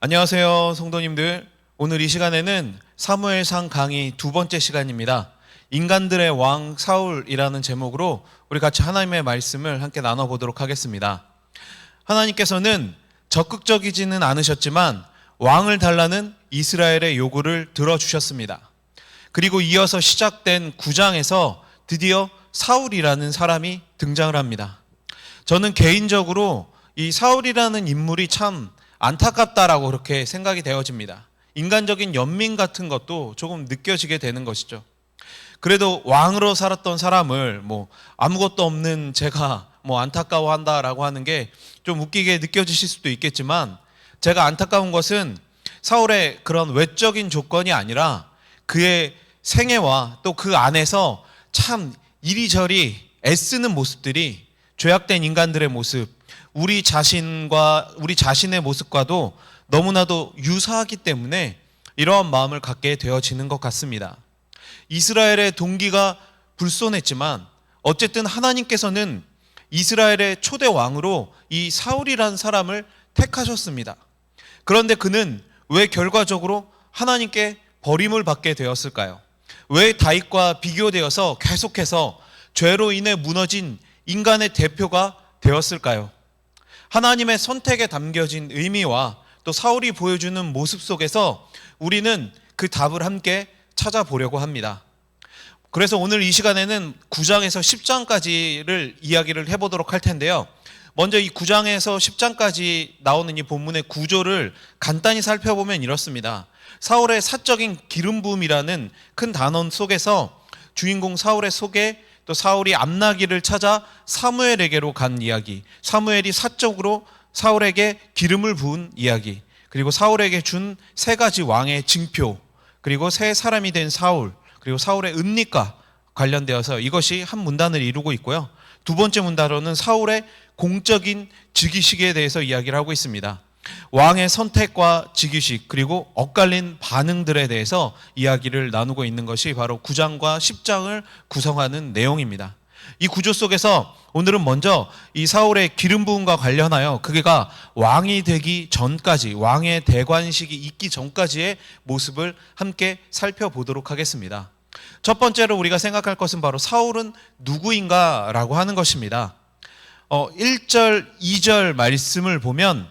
안녕하세요, 성도님들. 오늘 이 시간에는 사무엘상 강의 두 번째 시간입니다. 인간들의 왕 사울이라는 제목으로 우리 같이 하나님의 말씀을 함께 나눠보도록 하겠습니다. 하나님께서는 적극적이지는 않으셨지만 왕을 달라는 이스라엘의 요구를 들어주셨습니다. 그리고 이어서 시작된 9장에서 드디어 사울이라는 사람이 등장을 합니다. 저는 개인적으로 이 사울이라는 인물이 참 안타깝다라고 그렇게 생각이 되어집니다. 인간적인 연민 같은 것도 조금 느껴지게 되는 것이죠. 그래도 왕으로 살았던 사람을 아무것도 없는 제가 안타까워한다라고 하는 게 좀 웃기게 느껴지실 수도 있겠지만, 제가 안타까운 것은 사울의 그런 외적인 조건이 아니라 그의 생애와 또 그 안에서 참 이리저리 애쓰는 모습들이, 죄악된 인간들의 모습, 우리 자신의 모습과도 너무나도 유사하기 때문에 이러한 마음을 갖게 되어지는 것 같습니다. 이스라엘의 동기가 불손했지만 어쨌든 하나님께서는 이스라엘의 초대 왕으로 이 사울이라는 사람을 택하셨습니다. 그런데 그는 왜 결과적으로 하나님께 버림을 받게 되었을까요? 왜 다윗과 비교되어서 계속해서 죄로 인해 무너진 인간의 대표가 되었을까요? 하나님의 선택에 담겨진 의미와 또 사울이 보여주는 모습 속에서 우리는 그 답을 함께 찾아보려고 합니다. 그래서 오늘 이 시간에는 9장에서 10장까지를 이야기를 해보도록 할 텐데요. 먼저 이 9장에서 10장까지 나오는 이 본문의 구조를 간단히 살펴보면 이렇습니다. 사울의 사적인 기름 부음이라는 큰 단원 속에서 주인공 사울의 소개, 또 사울이 암나기를 찾아 사무엘에게로 간 이야기, 사무엘이 사적으로 사울에게 기름을 부은 이야기, 그리고 사울에게 준 세 가지 왕의 징표, 그리고 새 사람이 된 사울, 그리고 사울의 은닉과 관련되어서 이것이 한 문단을 이루고 있고요. 두 번째 문단으로는 사울의 공적인 즉위식에 대해서 이야기를 하고 있습니다. 왕의 선택과 즉위식, 그리고 엇갈린 반응들에 대해서 이야기를 나누고 있는 것이 바로 9장과 10장을 구성하는 내용입니다. 이 구조 속에서 오늘은 먼저 이 사울의 기름 부음과 관련하여 그가 왕이 되기 전까지, 왕의 대관식이 있기 전까지의 모습을 함께 살펴보도록 하겠습니다. 첫 번째로 우리가 생각할 것은 바로 사울은 누구인가 라고 하는 것입니다. 1절, 2절 말씀을 보면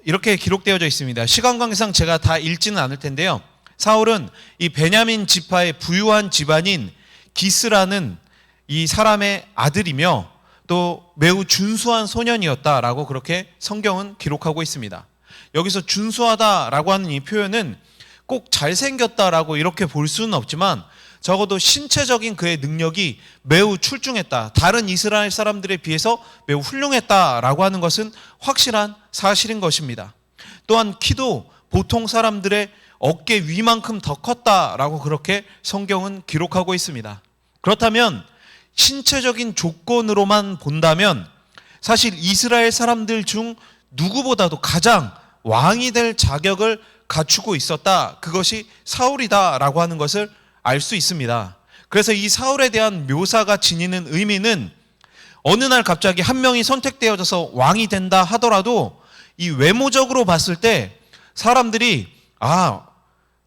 이렇게 기록되어져 있습니다. 시간 관계상 제가 다 읽지는 않을 텐데요. 사울은 이 베냐민 지파의 부유한 집안인 기스라는 이 사람의 아들이며 또 매우 준수한 소년이었다라고 그렇게 성경은 기록하고 있습니다. 여기서 준수하다라고 하는 이 표현은 꼭 잘생겼다라고 이렇게 볼 수는 없지만 적어도 신체적인 그의 능력이 매우 출중했다, 다른 이스라엘 사람들에 비해서 매우 훌륭했다라고 하는 것은 확실한 사실인 것입니다. 또한 키도 보통 사람들의 어깨 위만큼 더 컸다라고 그렇게 성경은 기록하고 있습니다. 그렇다면 신체적인 조건으로만 본다면 사실 이스라엘 사람들 중 누구보다도 가장 왕이 될 자격을 갖추고 있었다, 그것이 사울이다라고 하는 것을 알 수 있습니다. 그래서 이 사울에 대한 묘사가 지니는 의미는 어느 날 갑자기 한 명이 선택되어져서 왕이 된다 하더라도 이 외모적으로 봤을 때 사람들이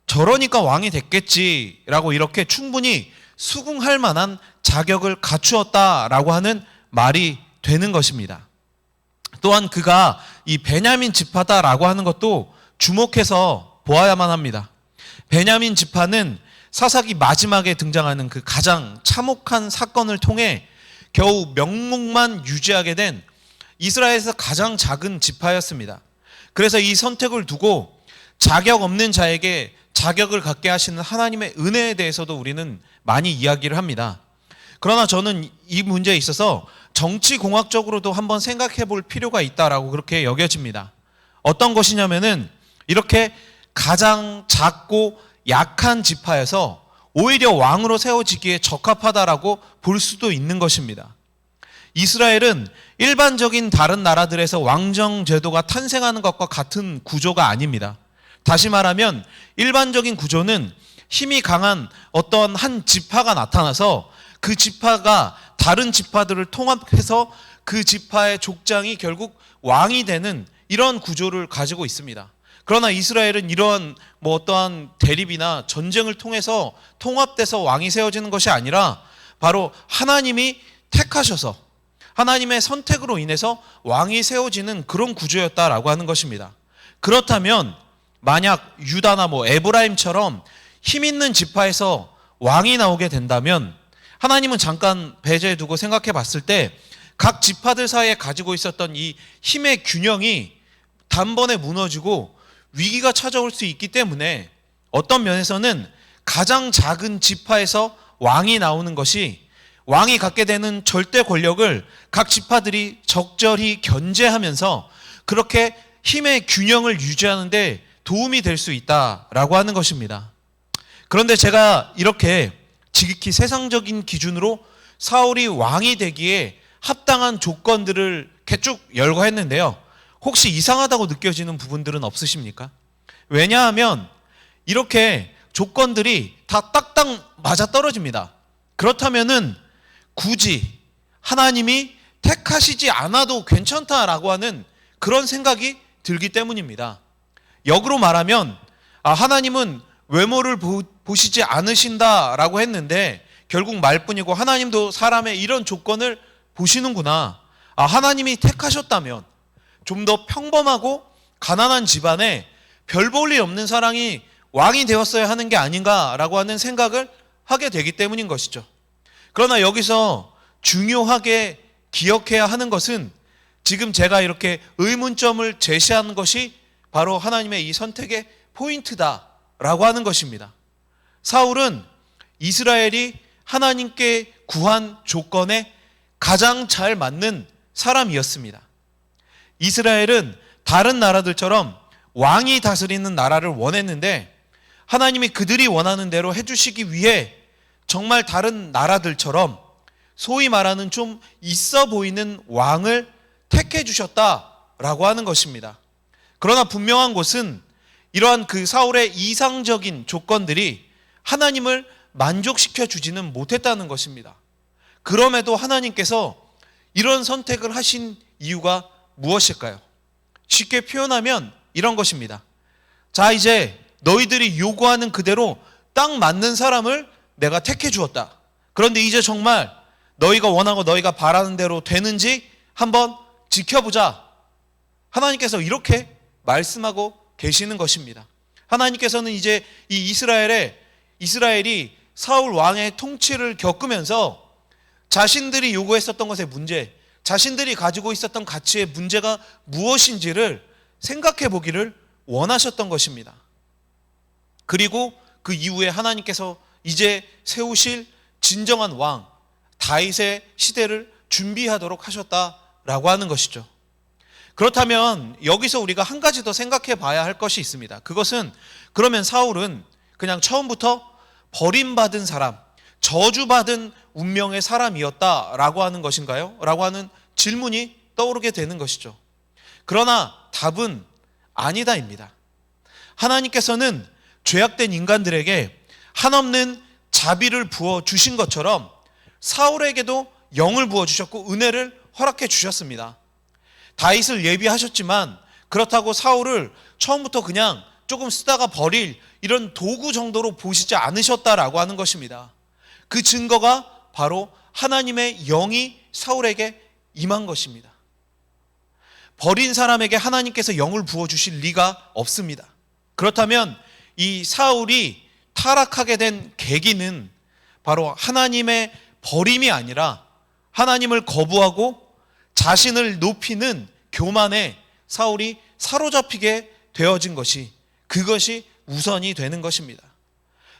저러니까 왕이 됐겠지라고 이렇게 충분히 수긍할 만한 자격을 갖추었다라고 하는 말이 되는 것입니다. 또한 그가 이 베냐민 지파다라고 하는 것도 주목해서 보아야만 합니다. 베냐민 지파는 사사기 마지막에 등장하는 그 가장 참혹한 사건을 통해 겨우 명목만 유지하게 된 이스라엘에서 가장 작은 지파였습니다. 그래서 이 선택을 두고 자격 없는 자에게 자격을 갖게 하시는 하나님의 은혜에 대해서도 우리는 많이 이야기를 합니다. 그러나 저는 이 문제에 있어서 정치공학적으로도 한번 생각해 볼 필요가 있다라고 그렇게 여겨집니다. 어떤 것이냐면은 이렇게 가장 작고 약한 지파에서 오히려 왕으로 세워지기에 적합하다라고 볼 수도 있는 것입니다. 이스라엘은 일반적인 다른 나라들에서 왕정 제도가 탄생하는 것과 같은 구조가 아닙니다. 다시 말하면 일반적인 구조는 힘이 강한 어떤 한 지파가 나타나서 그 지파가 다른 지파들을 통합해서 그 지파의 족장이 결국 왕이 되는 이런 구조를 가지고 있습니다. 그러나 이스라엘은 이러한 어떠한 대립이나 전쟁을 통해서 통합돼서 왕이 세워지는 것이 아니라 바로 하나님이 택하셔서 하나님의 선택으로 인해서 왕이 세워지는 그런 구조였다라고 하는 것입니다. 그렇다면 만약 유다나 에브라임처럼 힘 있는 지파에서 왕이 나오게 된다면 하나님은 잠깐 배제해 두고 생각해 봤을 때 각 지파들 사이에 가지고 있었던 이 힘의 균형이 단번에 무너지고 위기가 찾아올 수 있기 때문에 어떤 면에서는 가장 작은 지파에서 왕이 나오는 것이 왕이 갖게 되는 절대 권력을 각 지파들이 적절히 견제하면서 그렇게 힘의 균형을 유지하는 데 도움이 될 수 있다라고 하는 것입니다. 그런데 제가 이렇게 지극히 세상적인 기준으로 사울이 왕이 되기에 합당한 조건들을 이렇게 쭉 열거했는데요. 혹시 이상하다고 느껴지는 부분들은 없으십니까? 왜냐하면 이렇게 조건들이 다 딱딱 맞아떨어집니다. 그렇다면은 굳이 하나님이 택하시지 않아도 괜찮다라고 하는 그런 생각이 들기 때문입니다. 역으로 말하면 하나님은 외모를 보시지 않으신다라고 했는데 결국 말뿐이고 하나님도 사람의 이런 조건을 보시는구나. 하나님이 택하셨다면 좀 더 평범하고 가난한 집안에 별 볼 일 없는 사람이 왕이 되었어야 하는 게 아닌가라고 하는 생각을 하게 되기 때문인 것이죠. 그러나 여기서 중요하게 기억해야 하는 것은 지금 제가 이렇게 의문점을 제시하는 것이 바로 하나님의 이 선택의 포인트다라고 하는 것입니다. 사울은 이스라엘이 하나님께 구한 조건에 가장 잘 맞는 사람이었습니다. 이스라엘은 다른 나라들처럼 왕이 다스리는 나라를 원했는데 하나님이 그들이 원하는 대로 해주시기 위해 정말 다른 나라들처럼 소위 말하는 좀 있어 보이는 왕을 택해 주셨다라고 하는 것입니다. 그러나 분명한 것은 이러한 그 사울의 이상적인 조건들이 하나님을 만족시켜 주지는 못했다는 것입니다. 그럼에도 하나님께서 이런 선택을 하신 이유가 무엇일까요? 쉽게 표현하면 이런 것입니다. 자, 이제 너희들이 요구하는 그대로 딱 맞는 사람을 내가 택해 주었다. 그런데 이제 정말 너희가 원하고 너희가 바라는 대로 되는지 한번 지켜보자. 하나님께서 이렇게 말씀하고 계시는 것입니다. 하나님께서는 이제 이 이스라엘이 사울 왕의 통치를 겪으면서 자신들이 요구했었던 것의 문제, 자신들이 가지고 있었던 가치의 문제가 무엇인지를 생각해 보기를 원하셨던 것입니다. 그리고 그 이후에 하나님께서 이제 세우실 진정한 왕 다윗의 시대를 준비하도록 하셨다라고 하는 것이죠. 그렇다면 여기서 우리가 한 가지 더 생각해 봐야 할 것이 있습니다. 그것은 그러면 사울은 그냥 처음부터 버림받은 사람, 저주받은 운명의 사람이었다라고 하는 것인가요? 라고 하는 질문이 떠오르게 되는 것이죠. 그러나 답은 아니다입니다. 하나님께서는 죄악된 인간들에게 한없는 자비를 부어 주신 것처럼 사울에게도 영을 부어 주셨고 은혜를 허락해 주셨습니다. 다윗을 예비하셨지만 그렇다고 사울을 처음부터 그냥 조금 쓰다가 버릴 이런 도구 정도로 보시지 않으셨다라고 하는 것입니다. 그 증거가 바로 하나님의 영이 사울에게 임한 것입니다. 버린 사람에게 하나님께서 영을 부어주실 리가 없습니다. 그렇다면 이 사울이 타락하게 된 계기는 바로 하나님의 버림이 아니라 하나님을 거부하고 자신을 높이는 교만에 사울이 사로잡히게 되어진 것이 그것이 우선이 되는 것입니다.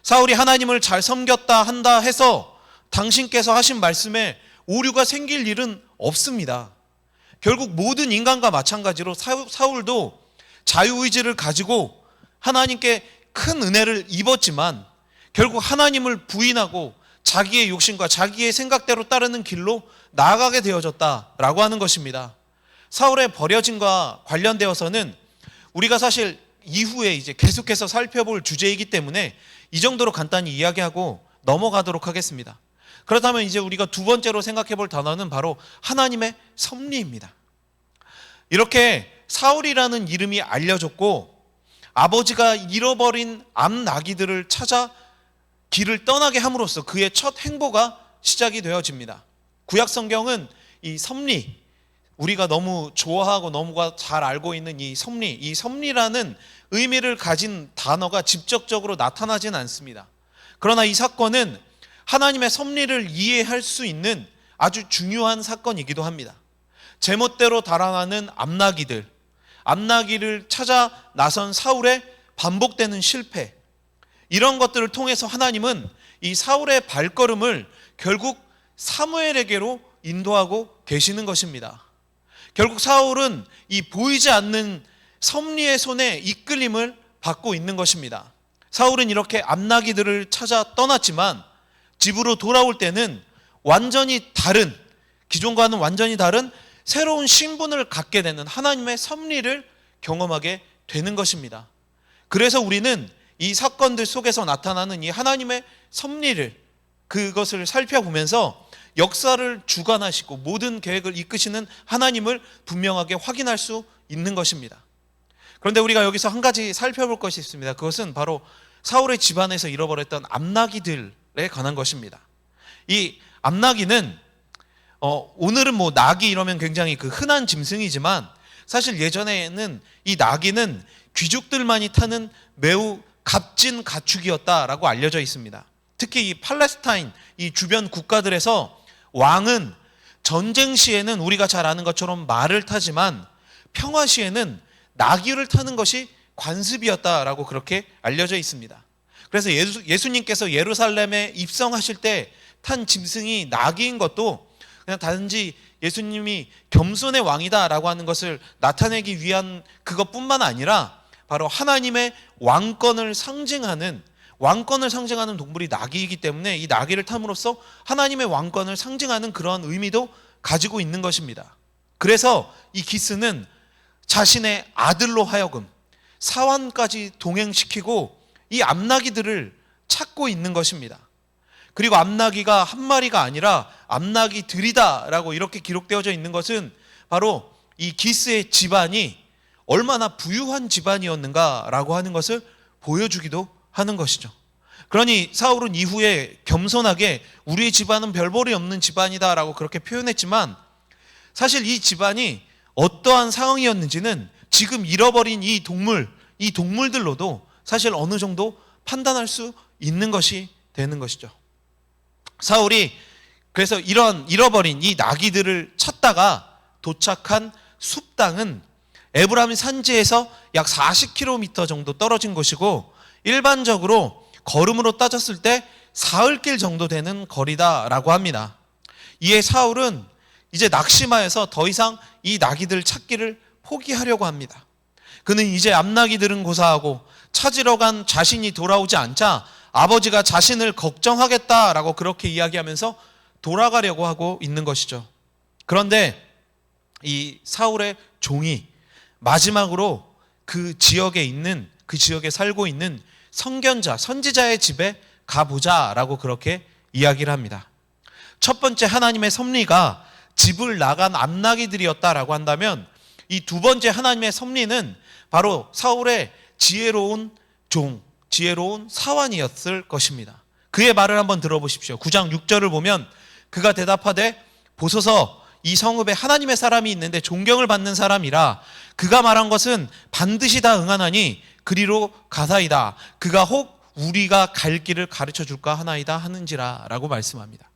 사울이 하나님을 잘 섬겼다 한다 해서 당신께서 하신 말씀에 오류가 생길 일은 없습니다. 결국 모든 인간과 마찬가지로 사울도 자유의지를 가지고 하나님께 큰 은혜를 입었지만 결국 하나님을 부인하고 자기의 욕심과 자기의 생각대로 따르는 길로 나아가게 되어졌다라고 하는 것입니다. 사울의 버려짐과 관련되어서는 우리가 사실 이후에 이제 계속해서 살펴볼 주제이기 때문에 이 정도로 간단히 이야기하고 넘어가도록 하겠습니다. 그렇다면 이제 우리가 두 번째로 생각해 볼 단어는 바로 하나님의 섭리입니다. 이렇게 사울이라는 이름이 알려졌고 아버지가 잃어버린 암나귀들을 찾아 길을 떠나게 함으로써 그의 첫 행보가 시작이 되어집니다. 구약 성경은 이 섭리, 우리가 너무 좋아하고 너무가 잘 알고 있는 이 섭리라는 의미를 가진 단어가 직접적으로 나타나진 않습니다. 그러나 이 사건은 하나님의 섭리를 이해할 수 있는 아주 중요한 사건이기도 합니다. 제멋대로 달아나는 암나귀를 찾아 나선 사울의 반복되는 실패, 이런 것들을 통해서 하나님은 이 사울의 발걸음을 결국 사무엘에게로 인도하고 계시는 것입니다. 결국 사울은 이 보이지 않는 섭리의 손에 이끌림을 받고 있는 것입니다. 사울은 이렇게 암나귀들을 찾아 떠났지만 집으로 돌아올 때는 완전히 다른, 기존과는 완전히 다른 새로운 신분을 갖게 되는 하나님의 섭리를 경험하게 되는 것입니다. 그래서 우리는 이 사건들 속에서 나타나는 이 하나님의 섭리를, 그것을 살펴보면서 역사를 주관하시고 모든 계획을 이끄시는 하나님을 분명하게 확인할 수 있는 것입니다. 그런데 우리가 여기서 한 가지 살펴볼 것이 있습니다. 그것은 바로 사울의 집안에서 잃어버렸던 암나귀들에 관한 것입니다. 이 암나귀는 오늘은 뭐 나귀 이러면 굉장히 그 흔한 짐승이지만 사실 예전에는 이 나귀는 귀족들만이 타는 매우 값진 가축이었다라고 알려져 있습니다. 특히 이 팔레스타인, 이 주변 국가들에서 왕은 전쟁 시에는 우리가 잘 아는 것처럼 말을 타지만 평화 시에는 나귀를 타는 것이 관습이었다라고 그렇게 알려져 있습니다. 그래서 예수님께서 예루살렘에 입성하실 때 탄 짐승이 나귀인 것도 그냥 단지 예수님이 겸손의 왕이다라고 하는 것을 나타내기 위한 그것뿐만 아니라 바로 하나님의 왕권을 상징하는 동물이 나귀이기 때문에 이 나귀를 탐으로써 하나님의 왕권을 상징하는 그런 의미도 가지고 있는 것입니다. 그래서 이 기스는 자신의 아들로 하여금 사환까지 동행시키고 이 암나귀들을 찾고 있는 것입니다. 그리고 암나귀가 한 마리가 아니라 암나귀들이다라고 이렇게 기록되어져 있는 것은 바로 이 기스의 집안이 얼마나 부유한 집안이었는가라고 하는 것을 보여주기도 하는 것이죠. 그러니 사울은 이후에 겸손하게 우리의 집안은 별볼이 없는 집안이다라고 그렇게 표현했지만 사실 이 집안이 어떠한 상황이었는지는 지금 잃어버린 이 동물들로도 사실 어느 정도 판단할 수 있는 것이 되는 것이죠. 사울이 그래서 이런 잃어버린 이 나귀들을 찾다가 도착한 숲 땅은 에브라임 산지에서 약 40km 정도 떨어진 곳이고 일반적으로 걸음으로 따졌을 때 사흘길 정도 되는 거리다라고 합니다. 이에 사울은 이제 낙심하여서 더 이상 이 나귀들 찾기를 포기하려고 합니다. 그는 이제 암나귀들은 고사하고 찾으러 간 자신이 돌아오지 않자 아버지가 자신을 걱정하겠다라고 그렇게 이야기하면서 돌아가려고 하고 있는 것이죠. 그런데 이 사울의 종이 마지막으로 그 지역에 살고 있는 선지자의 집에 가보자라고 그렇게 이야기를 합니다. 첫 번째 하나님의 섭리가 집을 나간 암나귀들이었다라고 한다면 이 두 번째 하나님의 섭리는 바로 사울의 지혜로운 사환이었을 것입니다. 그의 말을 한번 들어보십시오. 9장 6절을 보면 그가 대답하되 보소서 이 성읍에 하나님의 사람이 있는데 존경을 받는 사람이라 그가 말한 것은 반드시 다 응하나니 그리로 가사이다. 그가 혹 우리가 갈 길을 가르쳐 줄까 하나이다 하는지라 라고 말씀합니다.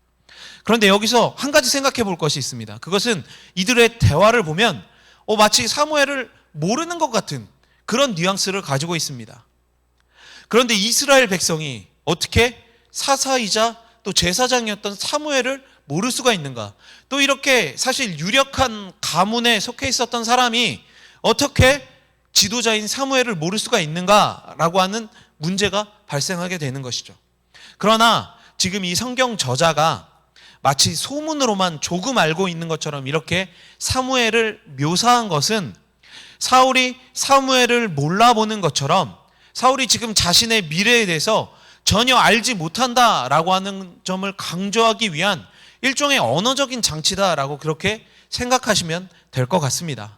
그런데 여기서 한 가지 생각해 볼 것이 있습니다. 그것은 이들의 대화를 보면 마치 사무엘을 모르는 것 같은 그런 뉘앙스를 가지고 있습니다. 그런데 이스라엘 백성이 어떻게 사사이자 또 제사장이었던 사무엘을 모를 수가 있는가? 또 이렇게 사실 유력한 가문에 속해 있었던 사람이 어떻게 지도자인 사무엘을 모를 수가 있는가라고 하는 문제가 발생하게 되는 것이죠. 그러나 지금 이 성경 저자가 마치 소문으로만 조금 알고 있는 것처럼 이렇게 사무엘을 묘사한 것은 사울이 사무엘을 몰라보는 것처럼 사울이 지금 자신의 미래에 대해서 전혀 알지 못한다라고 하는 점을 강조하기 위한 일종의 언어적인 장치다라고 그렇게 생각하시면 될 것 같습니다.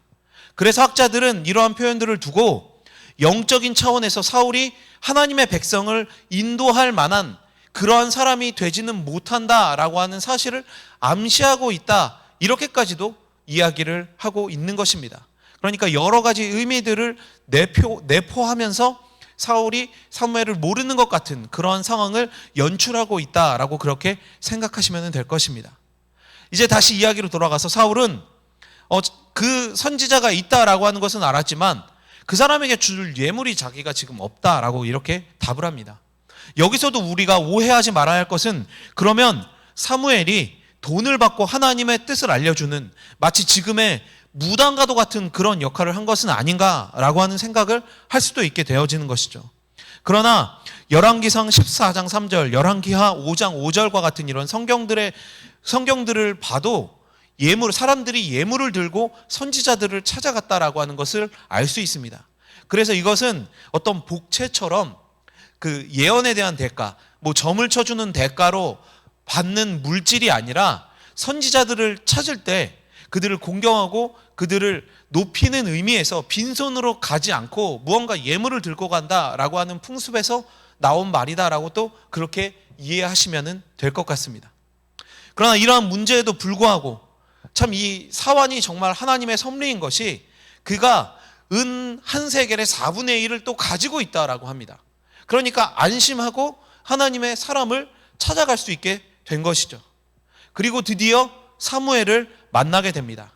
그래서 학자들은 이러한 표현들을 두고 영적인 차원에서 사울이 하나님의 백성을 인도할 만한 그러한 사람이 되지는 못한다라고 하는 사실을 암시하고 있다. 이렇게까지도 이야기를 하고 있는 것입니다. 그러니까 여러 가지 의미들을 내포하면서 사울이 사무엘을 모르는 것 같은 그러한 상황을 연출하고 있다라고 그렇게 생각하시면 될 것입니다. 이제 다시 이야기로 돌아가서 사울은 그 선지자가 있다라고 하는 것은 알았지만 그 사람에게 줄 예물이 자기가 지금 없다라고 이렇게 답을 합니다. 여기서도 우리가 오해하지 말아야 할 것은 그러면 사무엘이 돈을 받고 하나님의 뜻을 알려주는 마치 지금의 무당과도 같은 그런 역할을 한 것은 아닌가라고 하는 생각을 할 수도 있게 되어지는 것이죠. 그러나 열왕기상 14장 3절, 열왕기하 5장 5절과 같은 이런 성경들을 봐도 사람들이 예물을 들고 선지자들을 찾아갔다라고 하는 것을 알 수 있습니다. 그래서 이것은 어떤 복채처럼 그 예언에 대한 대가, 점을 쳐주는 대가로 받는 물질이 아니라 선지자들을 찾을 때 그들을 공경하고 그들을 높이는 의미에서 빈손으로 가지 않고 무언가 예물을 들고 간다라고 하는 풍습에서 나온 말이다라고 또 그렇게 이해하시면 될 것 같습니다. 그러나 이러한 문제에도 불구하고 참 이 사환이 정말 하나님의 섭리인 것이 그가 은 한 세겔의 4분의 1을 또 가지고 있다라고 합니다. 그러니까 안심하고 하나님의 사람을 찾아갈 수 있게 된 것이죠. 그리고 드디어 사무엘을 만나게 됩니다.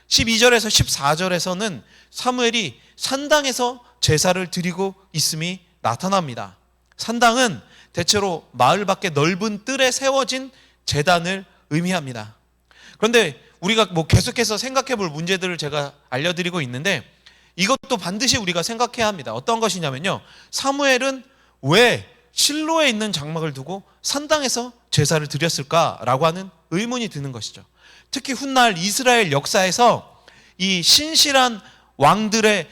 12절에서 14절에서는 사무엘이 산당에서 제사를 드리고 있음이 나타납니다. 산당은 대체로 마을 밖에 넓은 뜰에 세워진 제단을 의미합니다. 그런데 우리가 계속해서 생각해 볼 문제들을 제가 알려드리고 있는데 이것도 반드시 우리가 생각해야 합니다. 어떤 것이냐면요, 사무엘은 왜 실로에 있는 장막을 두고 산당에서 제사를 드렸을까라고 하는 의문이 드는 것이죠. 특히 훗날 이스라엘 역사에서 이 신실한 왕들의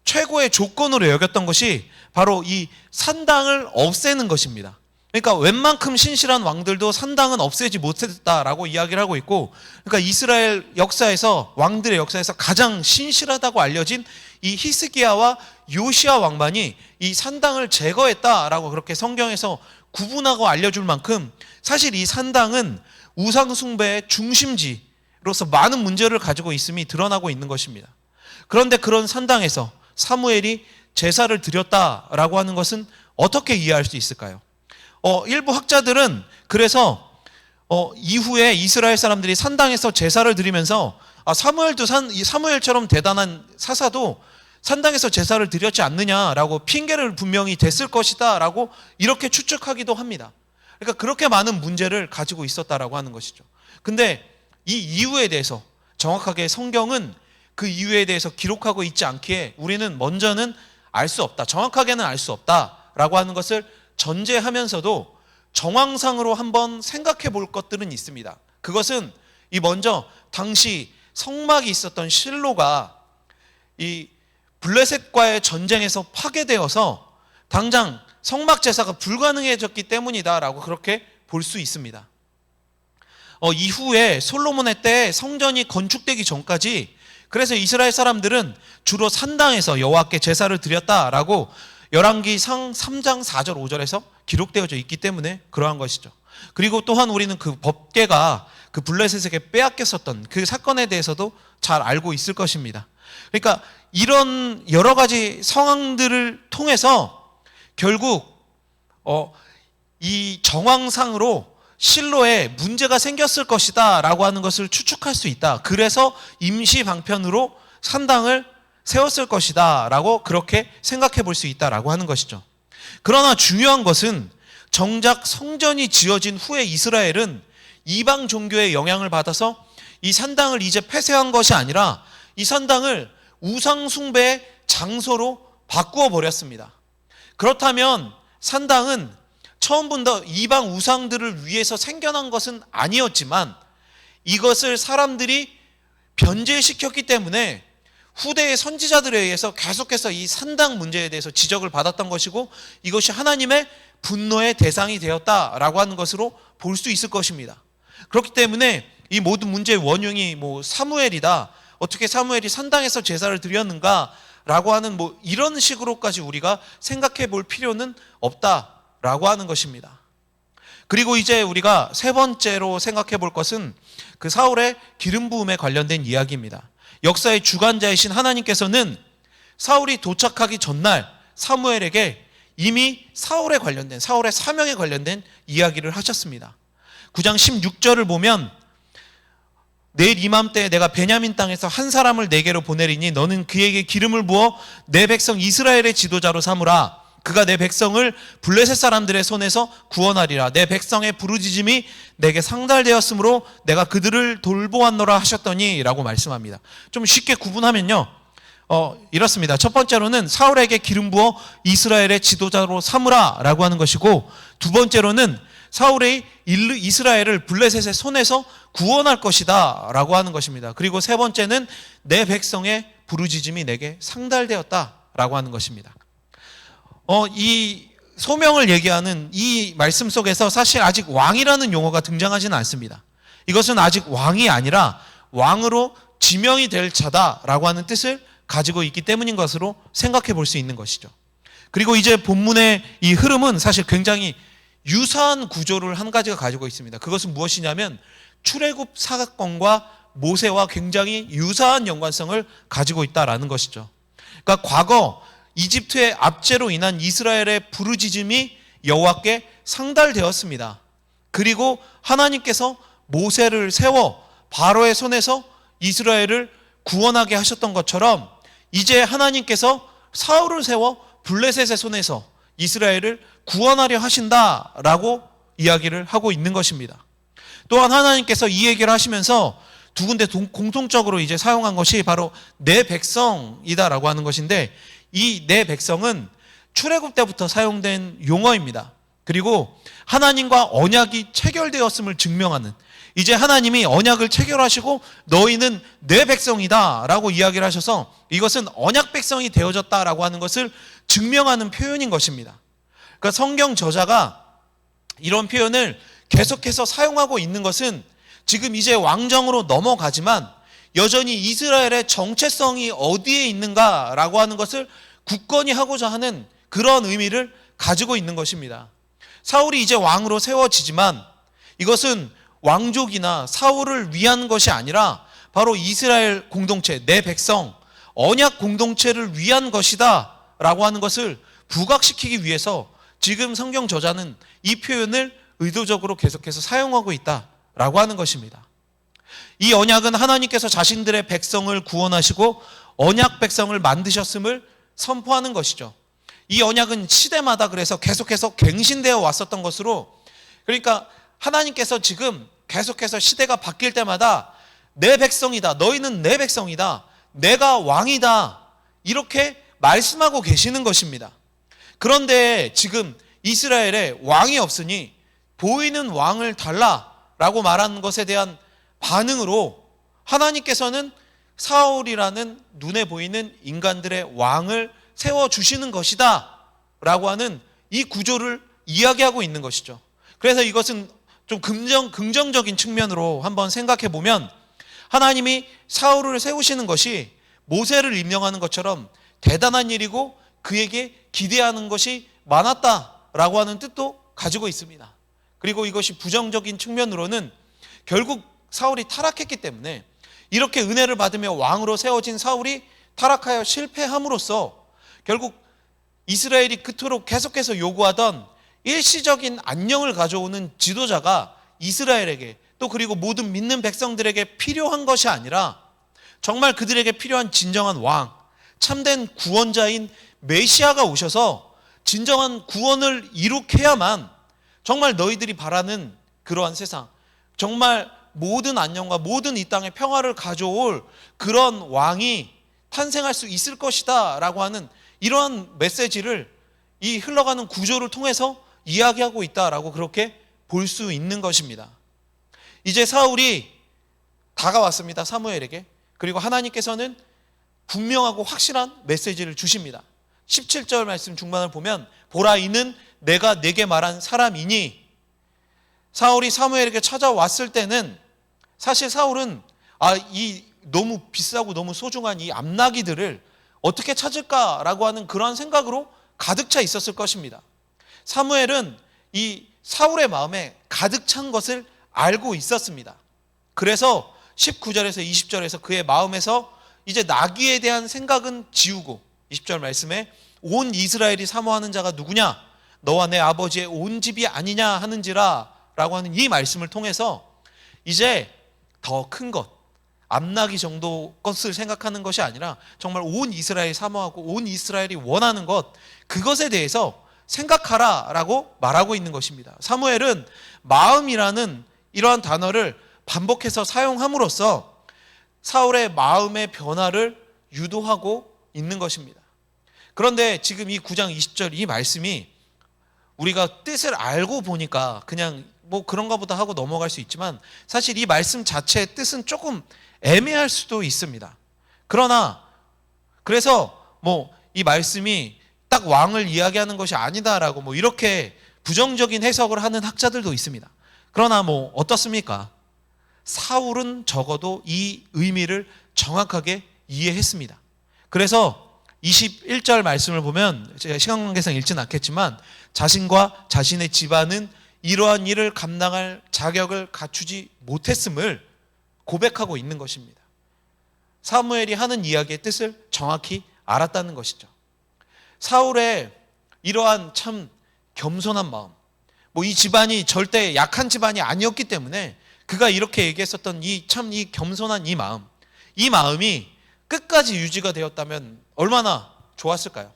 최고의 조건으로 여겼던 것이 바로 이 산당을 없애는 것입니다. 그러니까 웬만큼 신실한 왕들도 산당은 없애지 못했다라고 이야기를 하고 있고, 그러니까 이스라엘 역사에서, 왕들의 역사에서 가장 신실하다고 알려진 이 히스기야와 요시야 왕만이 이 산당을 제거했다라고 그렇게 성경에서 구분하고 알려줄 만큼 사실 이 산당은 우상숭배의 중심지로서 많은 문제를 가지고 있음이 드러나고 있는 것입니다. 그런데 그런 산당에서 사무엘이 제사를 드렸다라고 하는 것은 어떻게 이해할 수 있을까요? 일부 학자들은 그래서 이후에 이스라엘 사람들이 산당에서 제사를 드리면서 사무엘처럼 대단한 사사도 산당에서 제사를 드렸지 않느냐라고 핑계를 분명히 댔을 것이다 라고 이렇게 추측하기도 합니다. 그러니까 그렇게 많은 문제를 가지고 있었다라고 하는 것이죠. 근데 이 이유에 대해서 정확하게 성경은 그 이유에 대해서 기록하고 있지 않기에 우리는 먼저는 알 수 없다, 정확하게는 알 수 없다라고 하는 것을 전제하면서도 정황상으로 한번 생각해 볼 것들은 있습니다. 그것은 먼저 당시 성막이 있었던 실로가 이 블레셋과의 전쟁에서 파괴되어서 당장 성막 제사가 불가능해졌기 때문이다라고 그렇게 볼 수 있습니다. 이후에 솔로몬의 때에 성전이 건축되기 전까지 그래서 이스라엘 사람들은 주로 산당에서 여호와께 제사를 드렸다라고 열왕기상 3장 4절 5절에서 기록되어져 있기 때문에 그러한 것이죠. 그리고 또한 우리는 그 법궤가 그 블레셋에게 빼앗겼었던 그 사건에 대해서도 잘 알고 있을 것입니다. 그러니까 이런 여러 가지 상황들을 통해서 결국 이 정황상으로 실로에 문제가 생겼을 것이다 라고 하는 것을 추측할 수 있다. 그래서 임시 방편으로 산당을 세웠을 것이다 라고 그렇게 생각해 볼 수 있다라고 하는 것이죠. 그러나 중요한 것은 정작 성전이 지어진 후에 이스라엘은 이방 종교의 영향을 받아서 이 산당을 이제 폐쇄한 것이 아니라 이 산당을 우상 숭배의 장소로 바꾸어 버렸습니다. 그렇다면 산당은 처음부터 이방 우상들을 위해서 생겨난 것은 아니었지만 이것을 사람들이 변제시켰기 때문에 후대의 선지자들에 의해서 계속해서 이 산당 문제에 대해서 지적을 받았던 것이고 이것이 하나님의 분노의 대상이 되었다라고 하는 것으로 볼 수 있을 것입니다. 그렇기 때문에 이 모든 문제의 원흉이 사무엘이다, 어떻게 사무엘이 산당에서 제사를 드렸는가 라고 하는 이런 식으로까지 우리가 생각해 볼 필요는 없다라고 하는 것입니다. 그리고 이제 우리가 세 번째로 생각해 볼 것은 그 사울의 기름 부음에 관련된 이야기입니다. 역사의 주관자이신 하나님께서는 사울이 도착하기 전날 사무엘에게 이미 사울의 사명에 관련된 이야기를 하셨습니다. 9장 16절을 보면 내일 이맘때에 내가 베냐민 땅에서 한 사람을 내게로 보내리니 너는 그에게 기름을 부어 내 백성 이스라엘의 지도자로 삼으라. 그가 내 백성을 블레셋 사람들의 손에서 구원하리라. 내 백성의 부르짖음이 내게 상달되었으므로 내가 그들을 돌보았노라 하셨더니 라고 말씀합니다. 좀 쉽게 구분하면요, 이렇습니다. 첫 번째로는 사울에게 기름 부어 이스라엘의 지도자로 삼으라 라고 하는 것이고, 두 번째로는 사울의 이스라엘을 블레셋의 손에서 구원할 것이다 라고 하는 것입니다. 그리고 세 번째는 내 백성의 부르짖음이 내게 상달되었다 라고 하는 것입니다. 이 소명을 얘기하는 이 말씀 속에서 사실 아직 왕이라는 용어가 등장하지는 않습니다. 이것은 아직 왕이 아니라 왕으로 지명이 될 자다라고 하는 뜻을 가지고 있기 때문인 것으로 생각해 볼 수 있는 것이죠. 그리고 이제 본문의 이 흐름은 사실 굉장히 유사한 구조를 한 가지가 가지고 있습니다. 그것은 무엇이냐면 출애굽 사건과 모세와 굉장히 유사한 연관성을 가지고 있다라는 것이죠. 그러니까 과거 이집트의 압제로 인한 이스라엘의 부르짖음이 여호와께 상달되었습니다. 그리고 하나님께서 모세를 세워 바로의 손에서 이스라엘을 구원하게 하셨던 것처럼 이제 하나님께서 사울을 세워 블레셋의 손에서 이스라엘을 구원하려 하신다라고 이야기를 하고 있는 것입니다. 또한 하나님께서 이 얘기를 하시면서 두 군데 공통적으로 이제 사용한 것이 바로 내 백성이다라고 하는 것인데, 이 내 백성은 출애굽 때부터 사용된 용어입니다. 그리고 하나님과 언약이 체결되었음을 증명하는, 이제 하나님이 언약을 체결하시고 너희는 내 백성이다 라고 이야기를 하셔서 이것은 언약 백성이 되어졌다라고 하는 것을 증명하는 표현인 것입니다. 그러니까 성경 저자가 이런 표현을 계속해서 사용하고 있는 것은 지금 이제 왕정으로 넘어가지만 여전히 이스라엘의 정체성이 어디에 있는가라고 하는 것을 굳건히 하고자 하는 그런 의미를 가지고 있는 것입니다. 사울이 이제 왕으로 세워지지만 이것은 왕족이나 사울을 위한 것이 아니라 바로 이스라엘 공동체, 내 백성, 언약 공동체를 위한 것이다 라고 하는 것을 부각시키기 위해서 지금 성경 저자는 이 표현을 의도적으로 계속해서 사용하고 있다라고 하는 것입니다. 이 언약은 하나님께서 자신들의 백성을 구원하시고 언약 백성을 만드셨음을 선포하는 것이죠. 이 언약은 시대마다 그래서 계속해서 갱신되어 왔었던 것으로, 그러니까 하나님께서 지금 계속해서 시대가 바뀔 때마다 내 백성이다, 너희는 내 백성이다, 내가 왕이다, 이렇게 말씀하고 계시는 것입니다. 그런데 지금 이스라엘에 왕이 없으니 보이는 왕을 달라라고 말하는 것에 대한 반응으로 하나님께서는 사울이라는 눈에 보이는 인간들의 왕을 세워주시는 것이다 라고 하는 이 구조를 이야기하고 있는 것이죠. 그래서 이것은 좀 긍정적인 측면으로 한번 생각해 보면 하나님이 사울을 세우시는 것이 모세를 임명하는 것처럼 대단한 일이고 그에게 기대하는 것이 많았다라고 하는 뜻도 가지고 있습니다. 그리고 이것이 부정적인 측면으로는 결국 사울이 타락했기 때문에 이렇게 은혜를 받으며 왕으로 세워진 사울이 타락하여 실패함으로써 결국 이스라엘이 그토록 계속해서 요구하던 일시적인 안녕을 가져오는 지도자가 이스라엘에게 또 그리고 모든 믿는 백성들에게 필요한 것이 아니라 정말 그들에게 필요한 진정한 왕, 참된 구원자인 메시아가 오셔서 진정한 구원을 이룩해야만 정말 너희들이 바라는 그러한 세상, 정말 모든 안녕과 모든 이 땅의 평화를 가져올 그런 왕이 탄생할 수 있을 것이다 라고 하는 이러한 메시지를 이 흘러가는 구조를 통해서 이야기하고 있다라고 그렇게 볼 수 있는 것입니다. 이제 사울이 다가왔습니다, 사무엘에게. 그리고 하나님께서는 분명하고 확실한 메시지를 주십니다. 17절 말씀 중반을 보면 보라, 이는 내가 내게 말한 사람이니. 사울이 사무엘에게 찾아왔을 때는 사실 사울은 이 너무 비싸고 너무 소중한 이 암나기들을 어떻게 찾을까라고 하는 그런 생각으로 가득 차 있었을 것입니다. 사무엘은 이 사울의 마음에 가득 찬 것을 알고 있었습니다. 그래서 19절에서 20절에서 그의 마음에서 이제 나귀에 대한 생각은 지우고 20절 말씀에 온 이스라엘이 사모하는 자가 누구냐? 너와 내 아버지의 온 집이 아니냐 하는지라 라고 하는 이 말씀을 통해서 이제 더 큰 것, 암나귀 정도 것을 생각하는 것이 아니라 정말 온 이스라엘이 사모하고 온 이스라엘이 원하는 것, 그것에 대해서 생각하라 라고 말하고 있는 것입니다. 사무엘은 마음이라는 이러한 단어를 반복해서 사용함으로써 사울의 마음의 변화를 유도하고 있는 것입니다. 그런데 지금 이 9장 20절 이 말씀이 우리가 뜻을 알고 보니까 그냥 뭐 그런가 보다 하고 넘어갈 수 있지만 사실 이 말씀 자체의 뜻은 조금 애매할 수도 있습니다. 그러나 그래서 뭐 이 말씀이 딱 왕을 이야기하는 것이 아니다라고 뭐 이렇게 부정적인 해석을 하는 학자들도 있습니다. 그러나 뭐 어떻습니까? 사울은 적어도 이 의미를 정확하게 이해했습니다. 그래서 21절 말씀을 보면 제가 시간 관계상 읽지는 않겠지만 자신과 자신의 집안은 이러한 일을 감당할 자격을 갖추지 못했음을 고백하고 있는 것입니다. 사무엘이 하는 이야기의 뜻을 정확히 알았다는 것이죠. 사울의 이러한 참 겸손한 마음, 뭐 이 집안이 절대 약한 집안이 아니었기 때문에 그가 이렇게 얘기했었던 이 겸손한 이 마음이 끝까지 유지가 되었다면 얼마나 좋았을까요?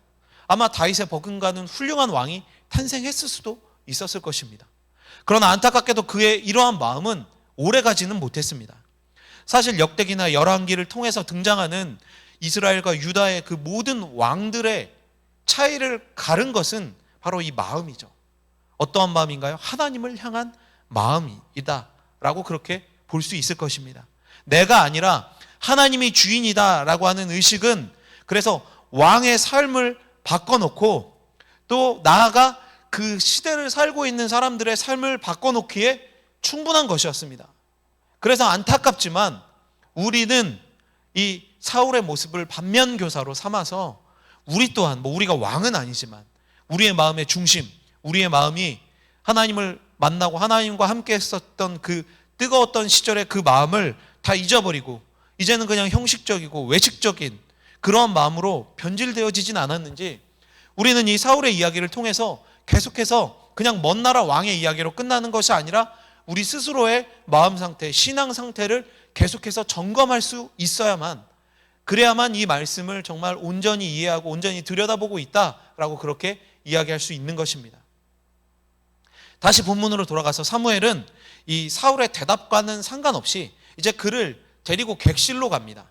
아마 다윗의 버금가는 훌륭한 왕이 탄생했을 수도 있었을 것입니다. 그러나 안타깝게도 그의 이러한 마음은 오래가지는 못했습니다. 사실 역대기나 열왕기를 통해서 등장하는 이스라엘과 유다의 그 모든 왕들의 차이를 가른 것은 바로 이 마음이죠. 어떠한 마음인가요? 하나님을 향한 마음이다 라고 그렇게 볼 수 있을 것입니다. 내가 아니라 하나님이 주인이다 라고 하는 의식은 그래서 왕의 삶을 바꿔놓고 또 나아가 그 시대를 살고 있는 사람들의 삶을 바꿔놓기에 충분한 것이었습니다. 그래서 안타깝지만 우리는 이 사울의 모습을 반면교사로 삼아서 우리 또한 뭐 우리가 왕은 아니지만 우리의 마음의 중심, 우리의 마음이 하나님을 만나고 하나님과 함께 했었던 그 뜨거웠던 시절의 그 마음을 다 잊어버리고 이제는 그냥 형식적이고 외식적인 그런 마음으로 변질되어지진 않았는지 우리는 이 사울의 이야기를 통해서 계속해서 그냥 먼 나라 왕의 이야기로 끝나는 것이 아니라 우리 스스로의 마음 상태, 신앙 상태를 계속해서 점검할 수 있어야만 그래야만 이 말씀을 정말 온전히 이해하고 온전히 들여다보고 있다라고 그렇게 이야기할 수 있는 것입니다. 다시 본문으로 돌아가서 사무엘은 이 사울의 대답과는 상관없이 이제 그를 데리고 객실로 갑니다.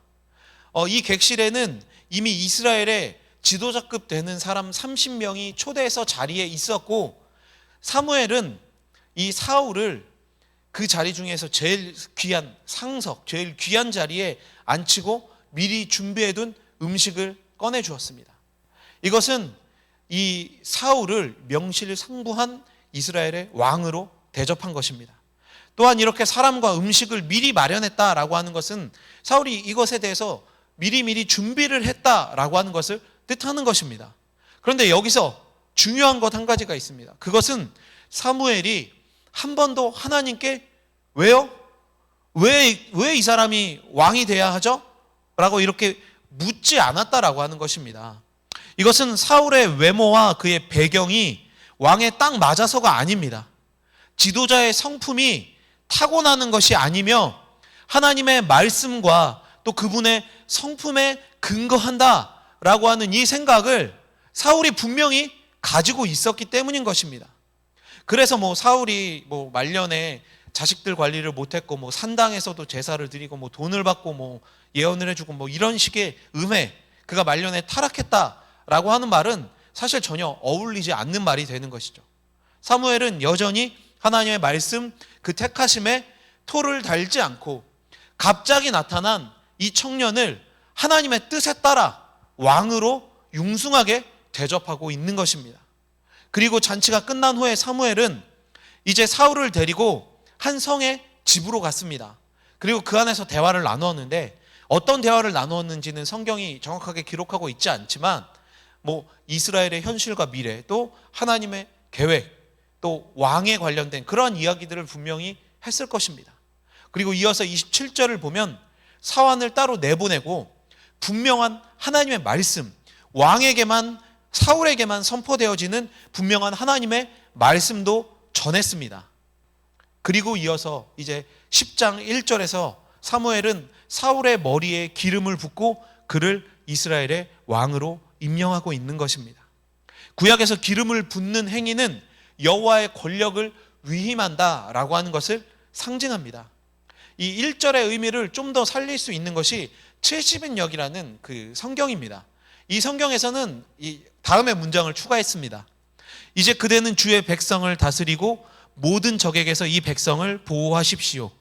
이 객실에는 이미 이스라엘의 지도자급 되는 사람 30명이 초대해서 자리에 있었고 사무엘은 이 사울을 그 자리 중에서 제일 귀한 상석, 제일 귀한 자리에 앉히고 미리 준비해둔 음식을 꺼내 주었습니다. 이것은 이 사울을 명실상부한 이스라엘의 왕으로 대접한 것입니다. 또한 이렇게 사람과 음식을 미리 마련했다라고 하는 것은 사울이 이것에 대해서 미리미리 준비를 했다라고 하는 것을 뜻하는 것입니다. 그런데 여기서 중요한 것 한 가지가 있습니다. 그것은 사무엘이 한 번도 하나님께 왜요? 왜 이 사람이 왕이 돼야 하죠? 라고 이렇게 묻지 않았다라고 하는 것입니다. 이것은 사울의 외모와 그의 배경이 왕에 딱 맞아서가 아닙니다. 지도자의 성품이 타고나는 것이 아니며 하나님의 말씀과 또 그분의 성품에 근거한다라고 하는 이 생각을 사울이 분명히 가지고 있었기 때문인 것입니다. 그래서 사울이 말년에 자식들 관리를 못했고 산당에서도 제사를 드리고 돈을 받고 예언을 해주고 이런 식의 음해, 그가 말년에 타락했다라고 하는 말은 사실 전혀 어울리지 않는 말이 되는 것이죠. 사무엘은 여전히 하나님의 말씀, 그 택하심에 토를 달지 않고 갑자기 나타난 이 청년을 하나님의 뜻에 따라 왕으로 융숭하게 대접하고 있는 것입니다. 그리고 잔치가 끝난 후에 사무엘은 이제 사울을 데리고 한 성의 집으로 갔습니다. 그리고 그 안에서 대화를 나누었는데 어떤 대화를 나누었는지는 성경이 정확하게 기록하고 있지 않지만 이스라엘의 현실과 미래, 또 하나님의 계획, 또 왕에 관련된 그러한 이야기들을 분명히 했을 것입니다. 그리고 이어서 27절을 보면 사환을 따로 내보내고 분명한 하나님의 말씀, 왕에게만, 사울에게만 선포되어지는 분명한 하나님의 말씀도 전했습니다. 그리고 이어서 이제 10장 1절에서 사무엘은 사울의 머리에 기름을 붓고 그를 이스라엘의 왕으로 임명하고 있는 것입니다. 구약에서 기름을 붓는 행위는 여호와의 권력을 위임한다라고 하는 것을 상징합니다. 이 1절의 의미를 좀 더 살릴 수 있는 것이 70인역이라는 그 성경입니다. 이 성경에서는 이 다음의 문장을 추가했습니다. 이제 그대는 주의 백성을 다스리고 모든 적에게서 이 백성을 보호하십시오.